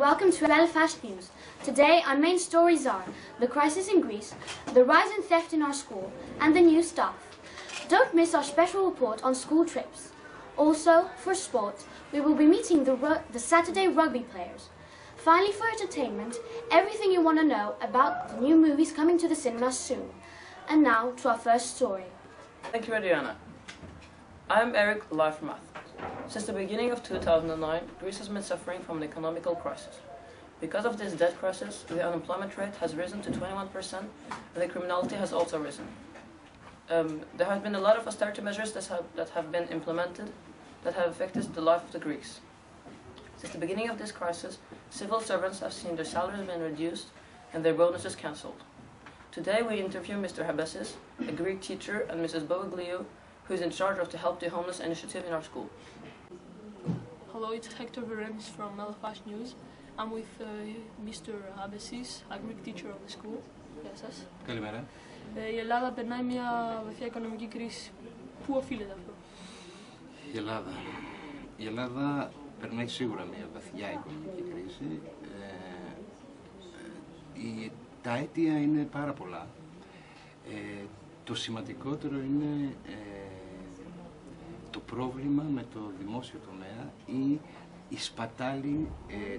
welcome to Belfast News. Today our main stories are the crisis in Greece, the rise in theft in our school and the new staff. Don't miss our special report on school trips. Also, for sport, we will be meeting the Saturday rugby players. Finally, for entertainment, everything you want to know about the new movies coming to the cinemas soon. And now to our first story. Thank you, Adriana. I'm Eric, live from Athens. Since the beginning of 2009, Greece has been suffering from an economical crisis. Because of this debt crisis, the unemployment rate has risen to 21% and the criminality has also risen. There have been a lot of austerity measures that have been implemented that have affected the life of the Greeks. Since the beginning of this crisis, civil servants have seen their salaries being reduced and their bonuses cancelled. Today we interview Mr. Habesis, a Greek teacher, and Mrs. Bovagliou, who is in charge of the Help the Homeless initiative in our school. Hello, it's Hector Veremis from Belfast News. I'm with Mr. Habesis, a Greek teacher of the school. Γεια σας. Καλημέρα. Η Ελλάδα περνάει μια βαθιά οικονομική κρίση. Πού οφείλεται αυτό? Η Ελλάδα περνάει σίγουρα μια βαθιά οικονομική κρίση. Τα αίτια είναι πάρα πολλά. Το σημαντικότερο είναι το πρόβλημα με το δημόσιο τομέα ή η σπατάλη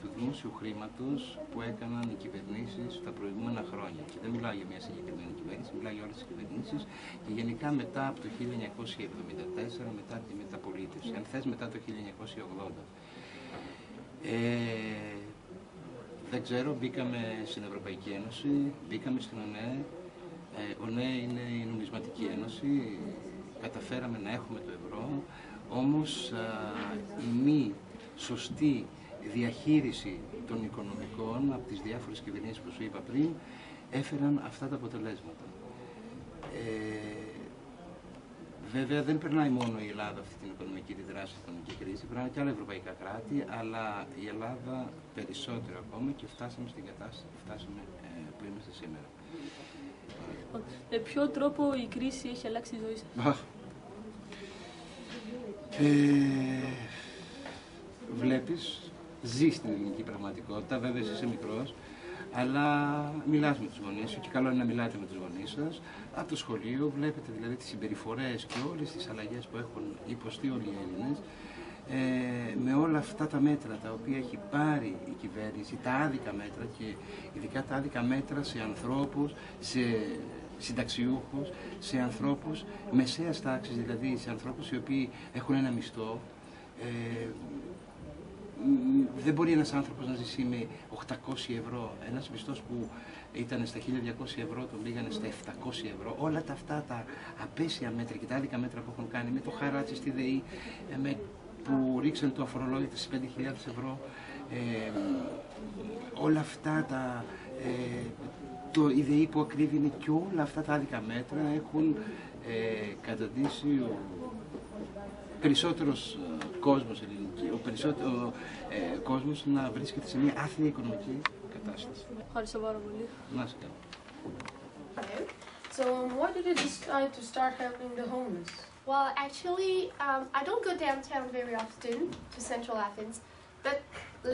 του δημόσιου χρήματος που έκαναν οι κυβερνήσεις τα προηγούμενα χρόνια. Και δεν μιλάω για μια συγκεκριμένη κυβέρνηση, μιλάω για όλες τις κυβερνήσεις και γενικά μετά από το 1974, μετά τη μεταπολίτευση, αν θες μετά το 1980. Δεν ξέρω, μπήκαμε στην Ευρωπαϊκή Ένωση, μπήκαμε στην ΟΝΕ. ΟΝΕ είναι η Νομισματική Ένωση, καταφέραμε να έχουμε το ευρώ, όμως η μη σωστή διαχείριση των οικονομικών από τις διάφορες κυβερνήσεις που σου είπα πριν έφεραν αυτά τα αποτελέσματα. Βέβαια δεν περνάει μόνο η Ελλάδα αυτή την οικονομική δράση, την οικονομική κρίση, περνάνε και άλλα ευρωπαϊκά κράτη, αλλά η Ελλάδα περισσότερο ακόμα και φτάσαμε στην κατάσταση που είμαστε σήμερα. Με ποιο τρόπο η κρίση έχει αλλάξει τη ζωή σας? Βλέπεις, ζεις στην ελληνική πραγματικότητα, βέβαια εσύ είσαι μικρός, αλλά μιλάς με τους γονείς σου και καλό είναι να μιλάτε με τους γονείς σας. Από το σχολείο βλέπετε δηλαδή τις συμπεριφορές και όλες τις αλλαγές που έχουν υποστεί όλοι οι Έλληνες με όλα αυτά τα μέτρα τα οποία έχει πάρει η κυβέρνηση, τα άδικα μέτρα και ειδικά τα άδικα μέτρα σε ανθρώπους, σε συνταξιούχους, σε ανθρώπους μεσαίας τάξης, δηλαδή σε ανθρώπους οι οποίοι έχουν ένα μισθό. Δεν μπορεί ένας άνθρωπος να ζήσει με 800 ευρώ, ένας μισθός που ήταν στα 1200 ευρώ, τον πήγανε στα 700 ευρώ. Όλα αυτά τα απέσια μέτρα και τα άδικα μέτρα που έχουν κάνει με το χαράτσι στη ΔΕΗ, που ρίξαν το αφορολόγητο στις 5.000 ευρώ, όλα αυτά η ΔΕΗ που ακρίβει και όλα αυτά τα άδικα μέτρα έχουν καταντήσει περισσότερος κόσμος ο περισσότερο κόσμος να βρίσκεται σε μια άθλια οικονομική κατάσταση. Ευχαριστώ πάρα πολύ. Να είσαι καλά. So why did you decide to start helping the homeless? Well, actually, I don't go downtown very often to Central Athens, but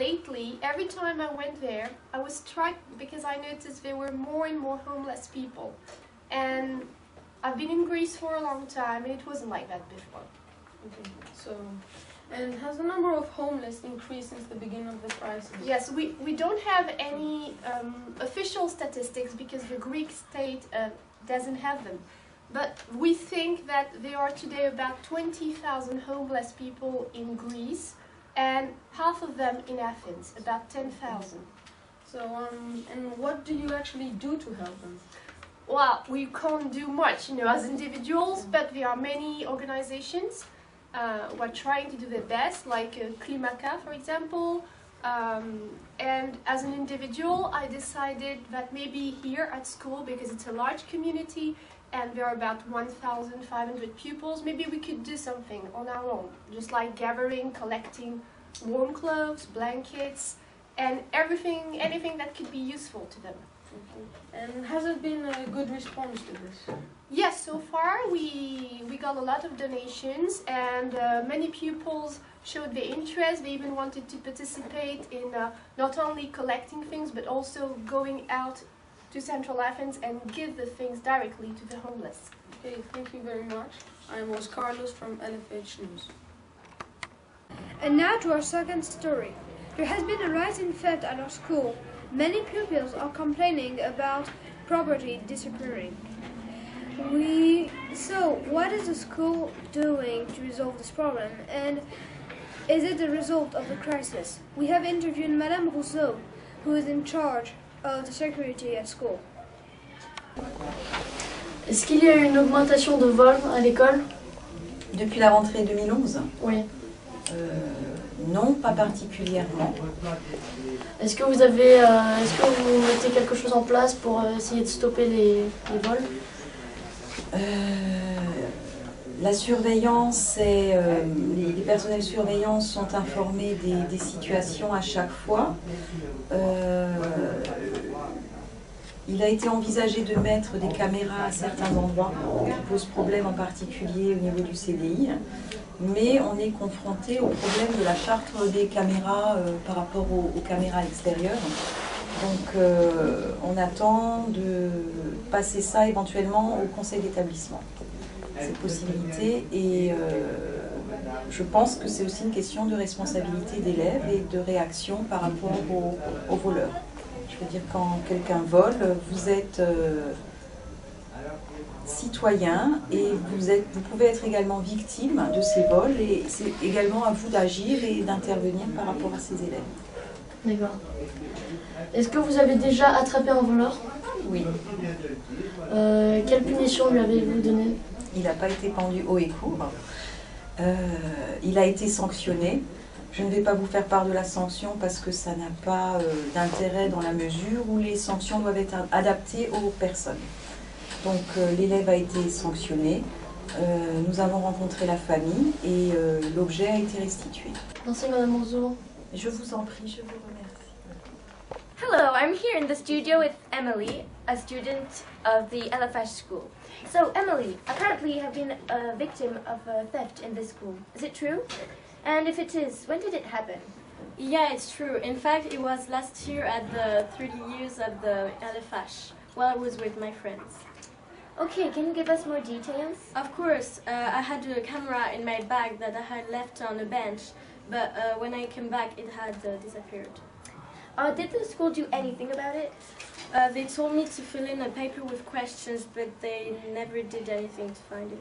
lately, every time I went there, I was struck because I noticed there were more and more homeless people. And I've been in Greece for a long time, and it wasn't like that before. Okay. And has the number of homeless increased since the beginning of the crisis? Yes, we don't have any official statistics because the Greek state doesn't have them. But we think that there are today about 20,000 homeless people in Greece and half of them in Athens, about 10,000. So, and what do you actually do to help them? Well, we can't do much, as individuals, but there are many organizations who are trying to do their best, like Klimaka, for example. And as an individual, I decided that maybe here at school, because it's a large community and there are about 1,500 pupils, maybe we could do something on our own, just like gathering, collecting warm clothes, blankets, and anything that could be useful to them. And has it been a good response to this? Yes, so far we got a lot of donations, and many pupils showed their interest. They even wanted to participate in not only collecting things, but also going out to Central Athens and give the things directly to the homeless. Okay, thank you very much. I was Carlos from LFH News. And now to our second story. There has been a rise in theft at our school. Many pupils are complaining about property disappearing. So what is the school doing to resolve this problem, and is it the result of the crisis? We have interviewed Madame Rousseau, who is in charge of the security at school. Est-ce qu'il y a eu une augmentation de vols à l'école? Depuis la rentrée 2011? Oui. Non, pas particulièrement. Est-ce que vous mettez quelque chose en place pour essayer de stopper les vols? La surveillance et les personnels surveillants sont informés des situations à chaque fois. Il a été envisagé de mettre des caméras à certains endroits qui posent problème, en particulier au niveau du CDI, mais on est confronté au problème de la charte des caméras par rapport aux caméras extérieures. Donc on attend de passer ça éventuellement au conseil d'établissement, cette possibilité, et je pense que c'est aussi une question de responsabilité d'élèves et de réaction par rapport aux voleurs. Je veux dire, quand quelqu'un vole, vous êtes citoyen et vous pouvez être également victime de ces vols, et c'est également à vous d'agir et d'intervenir par rapport à ces élèves. D'accord. Est-ce que vous avez déjà attrapé un voleur? Oui. Quelle punition lui avez-vous donnée? Il n'a pas été pendu haut et court. Il a été sanctionné. Je ne vais pas vous faire part de la sanction parce que ça n'a pas d'intérêt dans la mesure où les sanctions doivent être adaptées aux personnes. Donc l'élève a été sanctionné, nous avons rencontré la famille et l'objet a été restitué. Merci Madame Rousseau. Je vous en prie, je vous remercie. Hello, I'm here in the studio with Emily, a student of the LFH school. So Emily, apparently you have been a victim of a theft in this school. Is it true? And if it is, when did it happen? Yeah, it's true. In fact, it was last year at the 30 years of the LFH, while I was with my friends. Okay, can you give us more details? Of course, I had a camera in my bag that I had left on a bench, but when I came back, it had disappeared. Did the school do anything about it? They told me to fill in a paper with questions, but they never did anything to find it.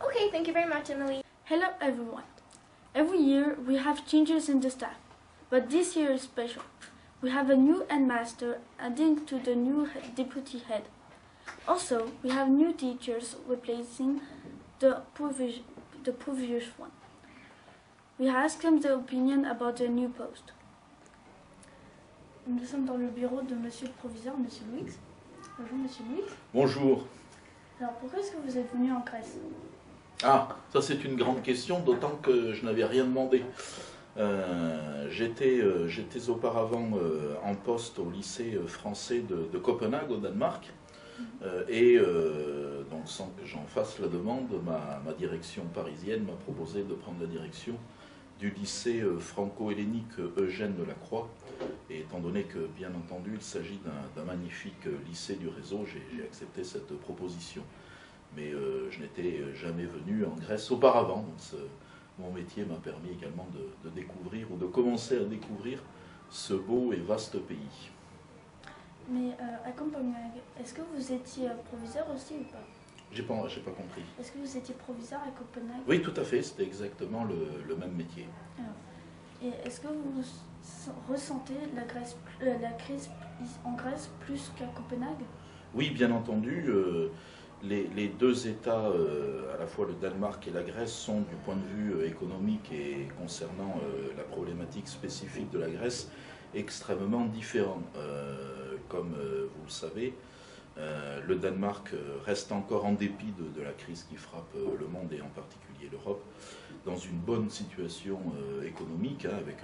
Okay, thank you very much, Emily. Hello everyone. Every year we have changes in the staff, but this year is special. We have a new headmaster adding to the new deputy head. Also, we have new teachers replacing the previous one. We asked them their opinion about the new post. Nous sommes dans le bureau de Monsieur le Proviseur, Monsieur Louis. Bonjour Monsieur Louis. Bonjour. Alors pourquoi est-ce que vous êtes venu en Grèce? Ah, ça c'est une grande question, d'autant que je n'avais rien demandé. J'étais auparavant en poste au lycée français de Copenhague, au Danemark. Donc sans que j'en fasse la demande, ma direction parisienne m'a proposé de prendre la direction du lycée franco-hellénique Eugène de la Croix. Et étant donné que, bien entendu, il s'agit d'un magnifique lycée du réseau, j'ai accepté cette proposition. Mais je n'étais jamais venu en Grèce auparavant. Donc mon métier m'a permis également de découvrir, ou de commencer à découvrir, ce beau et vaste pays. Mais à Copenhague, est-ce que vous étiez proviseur aussi ou pas? J'ai pas compris. Est-ce que vous étiez proviseur à Copenhague? Oui, tout à fait, c'était exactement le même métier. Alors, et est-ce que vous ressentez la crise en Grèce plus qu'à Copenhague? Oui, bien entendu. Les deux États, à la fois le Danemark et la Grèce, sont du point de vue économique et concernant la problématique spécifique de la Grèce, extrêmement différents. Comme vous le savez, le Danemark reste encore, en dépit de la crise qui frappe le monde et en particulier l'Europe, dans une bonne situation économique, avec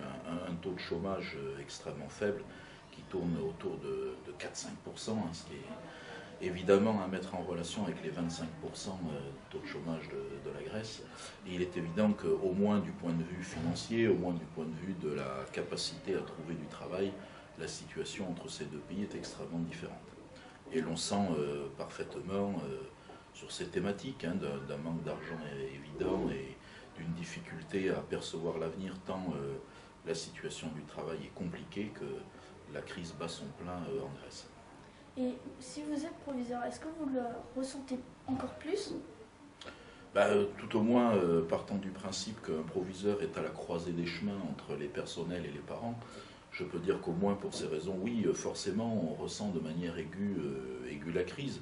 un taux de chômage extrêmement faible qui tourne autour de 4-5%, ce évidemment à mettre en relation avec les 25% de taux de chômage de la Grèce. Et il est évident qu'au moins du point de vue financier, au moins du point de vue de la capacité à trouver du travail, la situation entre ces deux pays est extrêmement différente. Et l'on sent parfaitement sur ces thématiques d'un manque d'argent évident et d'une difficulté à percevoir l'avenir tant la situation du travail est compliquée que la crise bat son plein en Grèce. Et si vous êtes proviseur, est-ce que vous le ressentez encore plus? Tout au moins, partant du principe qu'un proviseur est à la croisée des chemins entre les personnels et les parents, je peux dire qu'au moins pour ces raisons, oui, forcément, on ressent de manière aiguë la crise.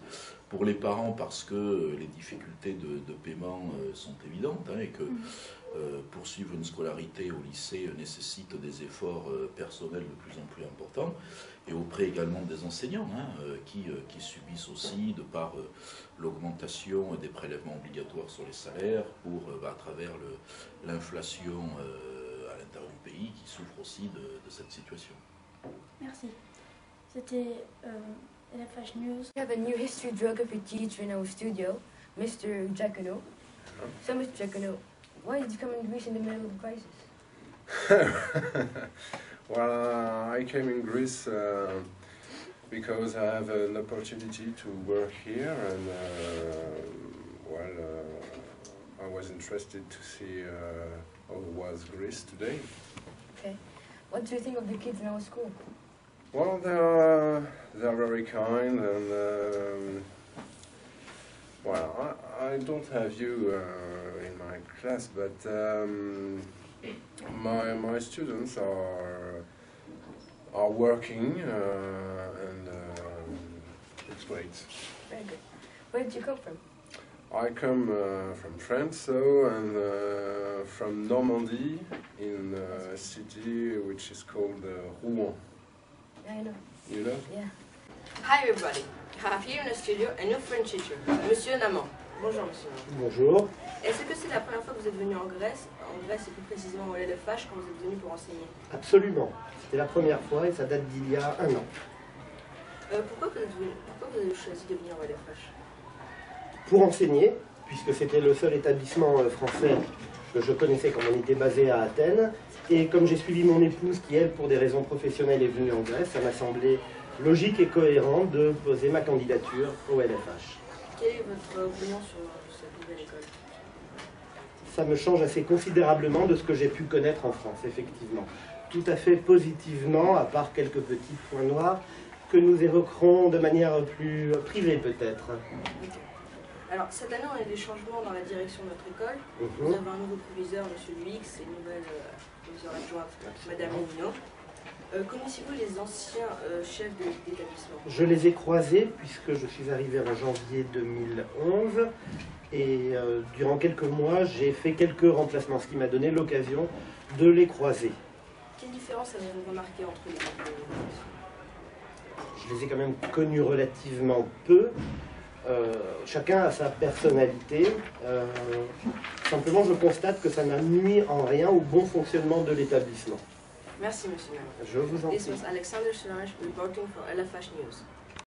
Pour les parents, parce que les difficultés de paiement sont évidentes et que poursuivre une scolarité au lycée nécessite des efforts personnels de plus en plus importants, et auprès également des enseignants qui subissent aussi, de par l'augmentation des prélèvements obligatoires sur les salaires, à travers l'inflation à l'intérieur du pays, qui souffre aussi de cette situation. Merci. C'était LFH News. We have a new history geography teacher in our studio, Mr. Giacono. So, Mr. Giacono, why did you come in Greece in the middle of the crisis? Well, I came in Greece because I have an opportunity to work here, and I was interested to see how was Greece today. Okay. What do you think of the kids in our school? Well, they're very kind, and well, I don't have you in my class, but my students are working, and it's great. Very good. Where did you come from? I come from France, and from Normandy, in a city which is called Rouen. I know. You know? Yeah. Hi everybody. I have here in the studio a new French teacher, Monsieur Naman. Bonjour Monsieur Naman. Bonjour. Est-ce que c'est la première fois que vous êtes venu en Grèce et plus précisément au LFH, quand vous êtes venu pour enseigner? Absolument. C'était la première fois et ça date d'il y a 1 an. Pourquoi vous avez choisi de venir au LFH? Pour enseigner, puisque c'était le seul établissement français que je connaissais quand on était basé à Athènes. Et comme j'ai suivi mon épouse qui, elle, pour des raisons professionnelles, est venue en Grèce, ça m'a semblé logique et cohérent de poser ma candidature au LFH. Quelle est votre opinion sur cette nouvelle école? Ça me change assez considérablement de ce que j'ai pu connaître en France, effectivement. Tout à fait positivement, à part quelques petits points noirs que nous évoquerons de manière plus privée peut-être. Okay. Alors, cette année, on a des changements dans la direction de notre école. Vous avez un nouveau proviseur, M. Luix, et une nouvelle proviseure adjointe, Mme Mino. Connaissez-vous les anciens chefs d'établissement? Je les ai croisés puisque je suis arrivé en janvier 2011 et durant quelques mois, j'ai fait quelques remplacements, ce qui m'a donné l'occasion de les croiser. Quelle différence avez-vous remarqué entre les deux? Je les ai quand même connus relativement peu. Chacun a sa personnalité. Simplement, je constate que ça n'a nui en rien au bon fonctionnement de l'établissement. Merci, Monsieur Naman. Je vous en prie. This was Alexander Solange reporting for LFH News.